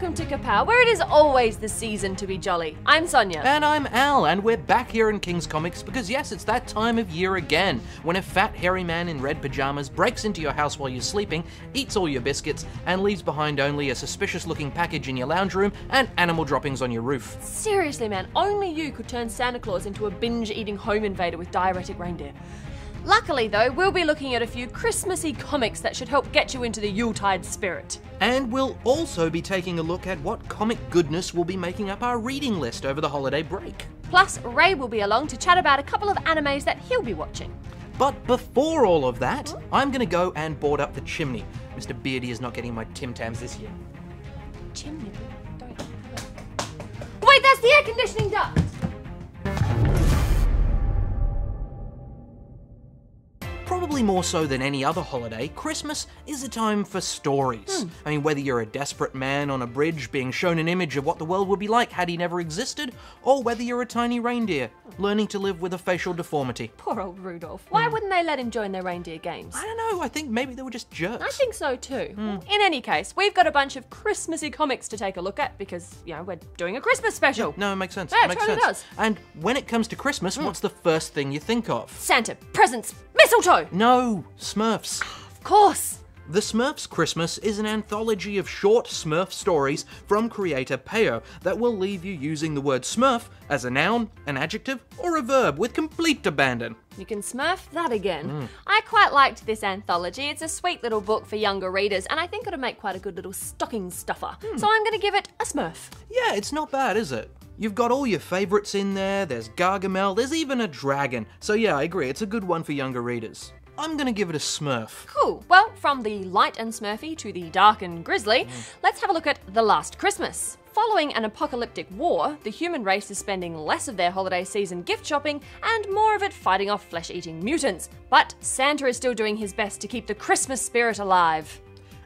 welcome to Kapow, where it is always the season to be jolly. I'm Sonya. And I'm Al, and we're back here in Kings Comics because yes, it's that time of year again, when a fat hairy man in red pajamas breaks into your house while you're sleeping, eats all your biscuits, and leaves behind only a suspicious looking package in your lounge room and animal droppings on your roof. Seriously man, only you could turn Santa Claus into a binge-eating home invader with diuretic reindeer. Luckily though, we'll be looking at a few Christmassy comics that should help get you into the Yuletide spirit. And we'll also be taking a look at what comic goodness will be making up our reading list over the holiday break. Plus, Ray will be along to chat about a couple of animes that he'll be watching. But before all of that, I'm gonna go and board up the chimney. Mr. Beardy is not getting my Tim Tams this year. Chimney? Don't... Wait, that's the air conditioning duct! Probably more so than any other holiday, Christmas is a time for stories. I mean, whether you're a desperate man on a bridge being shown an image of what the world would be like had he never existed, or whether you're a tiny reindeer learning to live with a facial deformity. Poor old Rudolph. Why wouldn't they let him join their reindeer games? I don't know, I think maybe they were just jerks. I think so too. In any case, we've got a bunch of Christmassy comics to take a look at because, you know, we're doing a Christmas special. No, it makes sense. Yeah, it makes totally sense. does. And when it comes to Christmas, what's the first thing you think of? Santa, presents, mistletoe! No, Smurfs. Of course! The Smurfs Christmas is an anthology of short Smurf stories from creator Kapow that will leave you using the word Smurf as a noun, an adjective, or a verb with complete abandon. You can Smurf that again. I quite liked this anthology. It's a sweet little book for younger readers, and I think it'll make quite a good little stocking stuffer. So I'm going to give it a Smurf. Yeah, it's not bad, is it? You've got all your favourites in there, there's Gargamel, there's even a dragon. So yeah, I agree, it's a good one for younger readers. I'm gonna give it a Smurf. Cool. Well, from the light and smurfy to the dark and grisly, let's have a look at The Last Christmas. Following an apocalyptic war, the human race is spending less of their holiday season gift shopping and more of it fighting off flesh-eating mutants. But Santa is still doing his best to keep the Christmas spirit alive.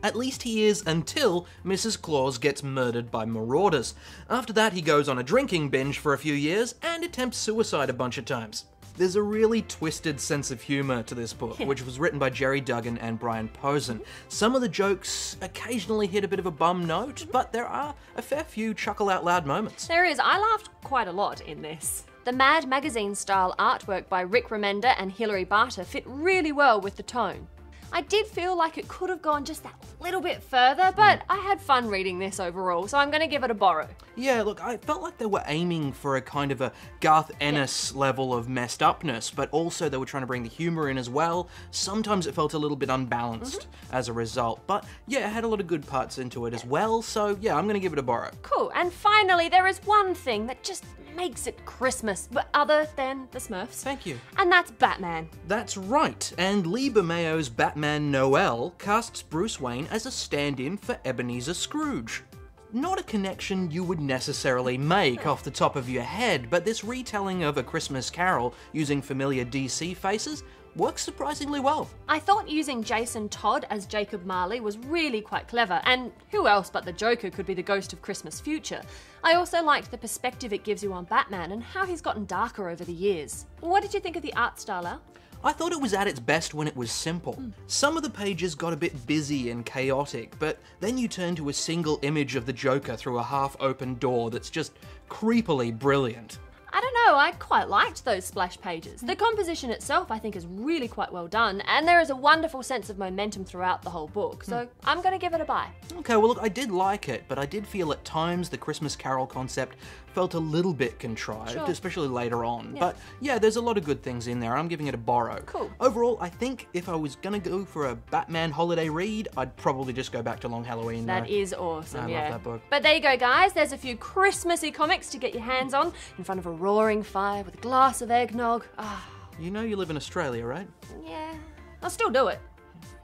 At least he is until Mrs. Claus gets murdered by marauders. After that, he goes on a drinking binge for a few years and attempts suicide a bunch of times. There's a really twisted sense of humour to this book, which was written by Jerry Duggan and Brian Posen. Some of the jokes occasionally hit a bit of a bum note, but there are a fair few chuckle-out-loud moments. There is. I laughed quite a lot in this. The Mad Magazine-style artwork by Rick Remender and Hilary Barter fit really well with the tone. I did feel like it could have gone just that little bit further, but I had fun reading this overall, so I'm going to give it a borrow. Yeah, look, I felt like they were aiming for a kind of a Garth Ennis level of messed upness, but also they were trying to bring the humour in as well. Sometimes it felt a little bit unbalanced as a result, but yeah, it had a lot of good parts into it as well, so yeah, I'm going to give it a borrow. Cool, and finally, there is one thing that just makes it Christmas, but other than the Smurfs. Thank you. And that's Batman. That's right, and Lee Bermeo's Batman Noel casts Bruce Wayne as a stand-in for Ebenezer Scrooge. Not a connection you would necessarily make off the top of your head, but this retelling of A Christmas Carol using familiar DC faces works surprisingly well. I thought using Jason Todd as Jacob Marley was really quite clever, and who else but the Joker could be the ghost of Christmas future? I also liked the perspective it gives you on Batman and how he's gotten darker over the years. What did you think of the art style, Al? I thought it was at its best when it was simple. Some of the pages got a bit busy and chaotic, but then you turn to a single image of the Joker through a half-open door that's just creepily brilliant. I don't know, I quite liked those splash pages. The composition itself I think is really quite well done, and there is a wonderful sense of momentum throughout the whole book, so I'm going to give it a buy. Okay, well look, I did like it, but I did feel at times the Christmas Carol concept felt a little bit contrived, especially later on. But yeah, there's a lot of good things in there. I'm giving it a borrow. Cool. Overall, I think if I was gonna go for a Batman holiday read, I'd probably just go back to Long Halloween. That is awesome, I love that book. But there you go, guys. There's a few Christmassy comics to get your hands on in front of a roaring fire with a glass of eggnog. Ah. You know you live in Australia, right? Yeah, I'll still do it.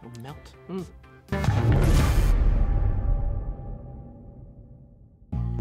It'll melt.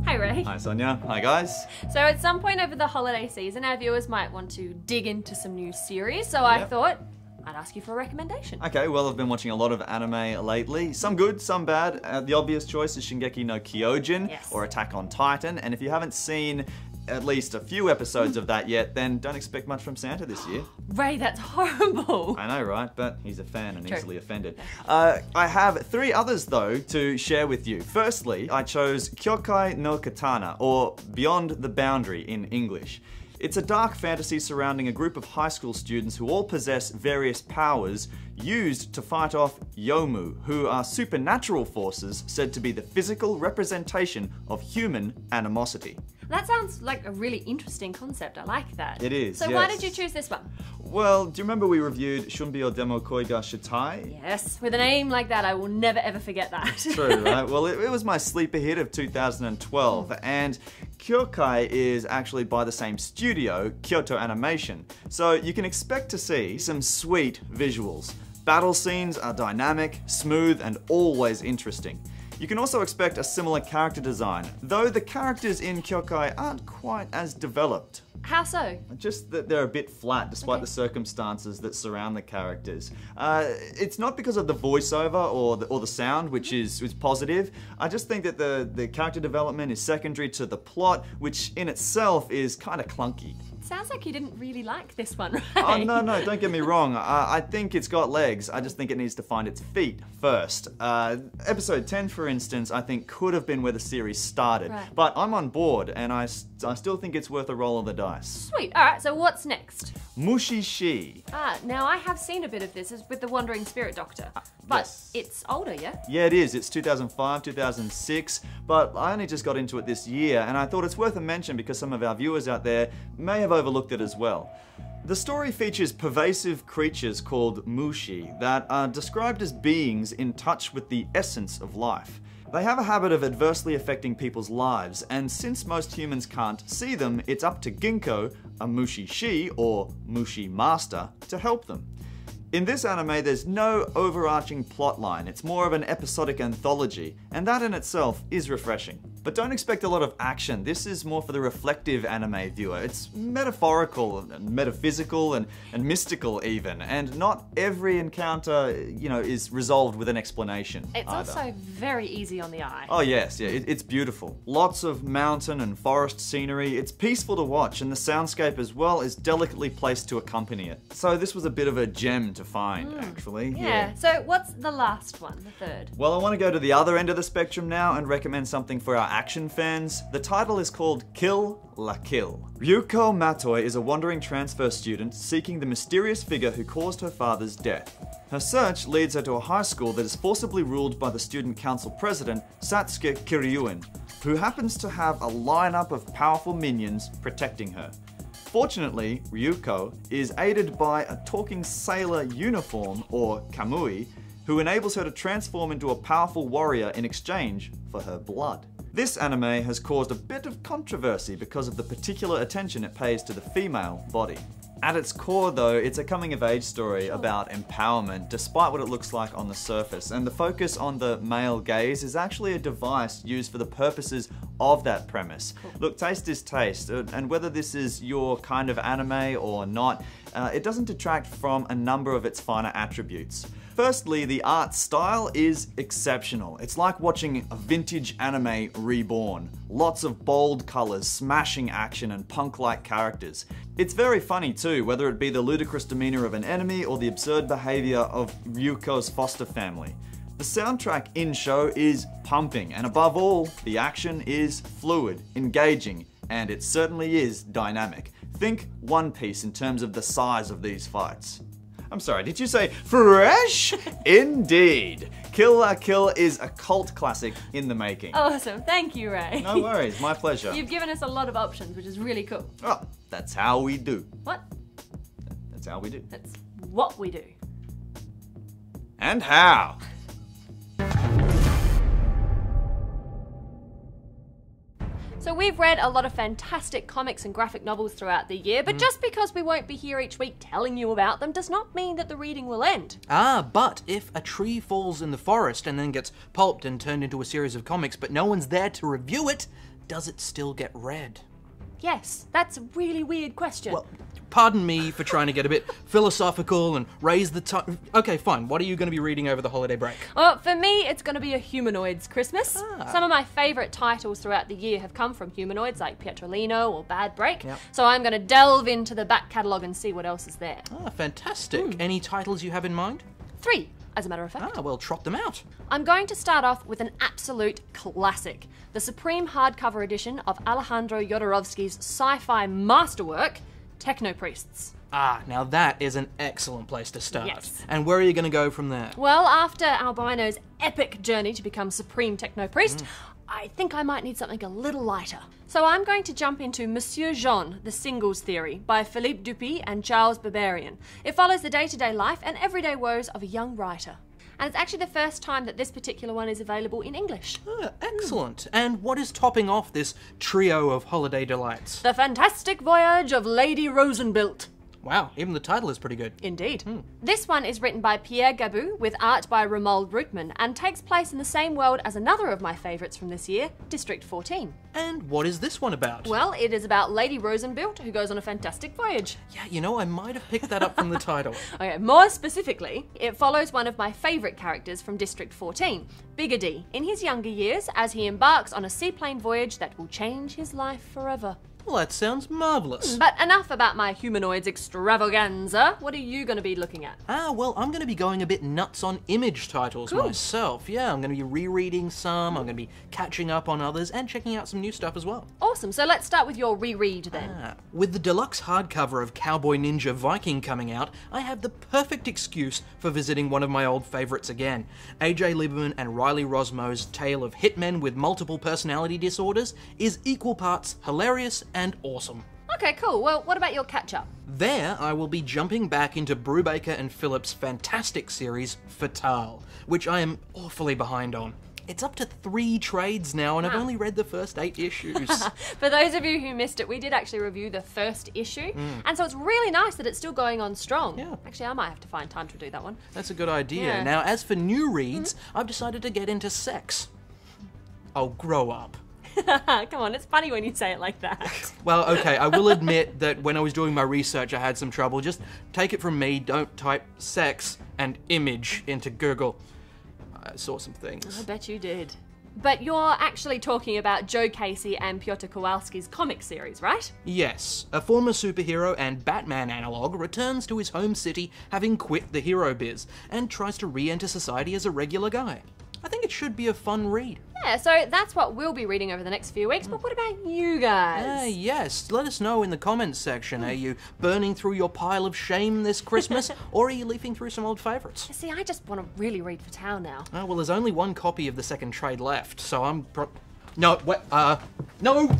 Hi, Ray. Hi, Sonia. Hi, guys. So at some point over the holiday season, our viewers might want to dig into some new series, so I thought I'd ask you for a recommendation. Okay, well, I've been watching a lot of anime lately. Some good, some bad. The obvious choice is Shingeki no Kyojin or Attack on Titan. And if you haven't seen at least a few episodes of that yet, then don't expect much from Santa this year. Ray, that's horrible. I know, right? But he's a fan and True. easily offended. I have 3 others, though, to share with you. Firstly, I chose Kyokai no Katana, or Beyond the Boundary in English. It's a dark fantasy surrounding a group of high school students who all possess various powers used to fight off Yomu, who are supernatural forces said to be the physical representation of human animosity. That sounds like a really interesting concept. I like that. It is, So why yes. did you choose this one? Well, do you remember we reviewed Shunbyo Demo Koi ga Shitai? Yes, with a name like that, I will never ever forget that. True, right? Well, it was my sleeper hit of 2012, and Kyokai is actually by the same studio, Kyoto Animation, so you can expect to see some sweet visuals. Battle scenes are dynamic, smooth, and always interesting. You can also expect a similar character design, though the characters in Kyokai aren't quite as developed. How so? Just that they're a bit flat despite Okay. the circumstances that surround the characters. It's not because of the voiceover or the sound, which is positive. I just think that the character development is secondary to the plot, which in itself is kind of clunky. Sounds like you didn't really like this one, right? Oh, no, don't get me wrong. I think it's got legs. I just think it needs to find its feet first. Episode 10, for instance, I think could have been where the series started. Right. But I'm on board, and I still think it's worth a roll of the dice. Sweet. All right, so what's next? Mushishi. Now I have seen a bit of this is with the Wandering Spirit Doctor, but yes. it's older, yeah? Yeah, it is. It's 2005, 2006, but I only just got into it this year, and I thought it's worth a mention because some of our viewers out there may have overlooked it as well. The story features pervasive creatures called mushi that are described as beings in touch with the essence of life. They have a habit of adversely affecting people's lives, and since most humans can't see them, it's up to Ginkgo, a mushi-shi, or mushi master, to help them. In this anime, there's no overarching plotline, it's more of an episodic anthology, and that in itself is refreshing. But don't expect a lot of action, this is more for the reflective anime viewer. It's metaphorical, and metaphysical, and mystical even, and not every encounter, is resolved with an explanation It's either. also very easy on the eye. Oh yes, yeah, it's beautiful. Lots of mountain and forest scenery, it's peaceful to watch, and the soundscape as well is delicately placed to accompany it. So this was a bit of a gem to find, actually. Yeah, so what's the last one, the third? Well, I want to go to the other end of the spectrum now and recommend something for our action fans. The title is called Kill la Kill. Ryuko Matoi is a wandering transfer student seeking the mysterious figure who caused her father's death. Her search leads her to a high school that is forcibly ruled by the student council president, Satsuke Kiryuin, who happens to have a lineup of powerful minions protecting her. Fortunately, Ryuko is aided by a talking sailor uniform, or kamui, who enables her to transform into a powerful warrior in exchange for her blood. This anime has caused a bit of controversy because of the particular attention it pays to the female body. At its core though, it's a coming-of-age story about empowerment, despite what it looks like on the surface, and the focus on the male gaze is actually a device used for the purposes of that premise. Look, taste is taste, and whether this is your kind of anime or not, it doesn't detract from a number of its finer attributes. Firstly, the art style is exceptional. It's like watching a vintage anime reborn. Lots of bold colours, smashing action, and punk-like characters. It's very funny too, whether it be the ludicrous demeanour of an enemy or the absurd behaviour of Ryuko's foster family. The soundtrack in show is pumping, and above all, the action is fluid, engaging, and it certainly is dynamic. Think One Piece in terms of the size of these fights. I'm sorry, did you say fresh? Indeed. Kill la Kill is a cult classic in the making. Awesome, thank you, Ray. No worries, my pleasure. You've given us a lot of options, which is really cool. Oh, that's how we do. What? That's how we do. That's what we do. And how? So we've read a lot of fantastic comics and graphic novels throughout the year, but just because we won't be here each week telling you about them does not mean that the reading will end. But if a tree falls in the forest and then gets pulped and turned into a series of comics, but no one's there to review it, does it still get read? Yes, that's a really weird question. Well, pardon me for trying to get a bit philosophical and raise the tone. Okay, fine. What are you going to be reading over the holiday break? Well, for me, it's going to be a humanoids Christmas. Some of my favourite titles throughout the year have come from humanoids like Pietrolino or Bad Break. Yep. So I'm going to delve into the back catalogue and see what else is there. Ah, fantastic. Any titles you have in mind? 3, as a matter of fact. Ah, well, trot them out. I'm going to start off with an absolute classic. The Supreme hardcover edition of Alejandro Jodorowsky's sci-fi masterwork, Technopriests. Ah, now that is an excellent place to start. Yes. And where are you going to go from there? Well, after Albino's epic journey to become Supreme Technopriest, I think I might need something a little lighter. So I'm going to jump into Monsieur Jean, the Singles Theory by Philippe Dupuy and Charles Barbarian. It follows the day-to-day life and everyday woes of a young writer. And it's actually the first time that this particular one is available in English. Ah, excellent. And what is topping off this trio of holiday delights? The Fantastic Voyage of Lady Rosenbilt. Wow, even the title is pretty good. Indeed. This one is written by Pierre Gabou with art by Romuald Rootman and takes place in the same world as another of my favourites from this year, District 14. And what is this one about? Well, it is about Lady Rosenbilt who goes on a fantastic voyage. Yeah, you know, I might have picked that up from the title. Okay, more specifically, it follows one of my favourite characters from District 14, Bigger in his younger years as he embarks on a seaplane voyage that will change his life forever. Well, that sounds marvellous. But enough about my humanoids extravaganza. What are you going to be looking at? Ah, well, I'm going to be going a bit nuts on Image titles myself. Yeah, I'm going to be rereading some, I'm going to be catching up on others, and checking out some new stuff as well. Awesome, so let's start with your reread then. With the deluxe hardcover of Cowboy Ninja Viking coming out, I have the perfect excuse for visiting one of my old favourites again. AJ Lieberman and Riley Rosmo's tale of hitmen with multiple personality disorders is equal parts hilarious and awesome. Okay, cool. Well, what about your catch-up? There, I will be jumping back into Brubaker and Phillips' fantastic series, Fatale, which I am awfully behind on. It's up to 3 trades now, and I've only read the first 8 issues. For those of you who missed it, we did actually review the first issue, and so it's really nice that it's still going on strong. Yeah. Actually, I might have to find time to do that one. That's a good idea. Yeah. Now, as for new reads, I've decided to get into sex. Oh, grow up. Come on, it's funny when you say it like that. Well, okay, I will admit that when I was doing my research, I had some trouble. Just take it from me, don't type sex and image into Google. I saw some things. I bet you did. But you're actually talking about Joe Casey and Piotr Kowalski's comic series, right? Yes, a former superhero and Batman analogue returns to his home city having quit the hero biz and tries to re-enter society as a regular guy. I think it should be a fun read. Yeah, so that's what we'll be reading over the next few weeks, but what about you guys? Yes, let us know in the comments section. Are you burning through your pile of shame this Christmas, or are you leafing through some old favourites? See, I just want to really read Fatale now. Oh, well, there's only one copy of the second trade left, so I'm No, wait, no!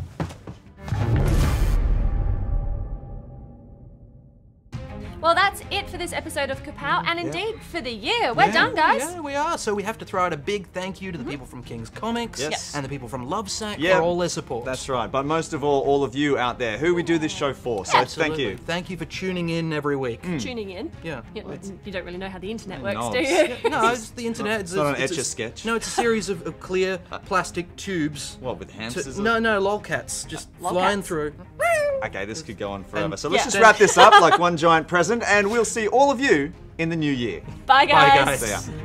Well, that's it for this episode of Kapow, and indeed for the year. We're done, guys. Yeah, we are. So we have to throw out a big thank you to the people from Kings Comics Yes. and the people from Lovesac Yeah. for all their support. That's right. But most of all of you out there who we do this show for. So Absolutely. thank you. Thank you for tuning in every week. Tuning in. Yeah. You don't really know how the internet works, knobs. do you? No, it's the internet. It's not an Etch-a-Sketch. No, it's a series of clear plastic tubes. What, with hamsters? No, lolcats just flying through. Okay, this could go on forever. And- So let's Yeah. just wrap this up like one giant present, and we'll see all of you in the new year. Bye, guys. Bye, guys. See ya.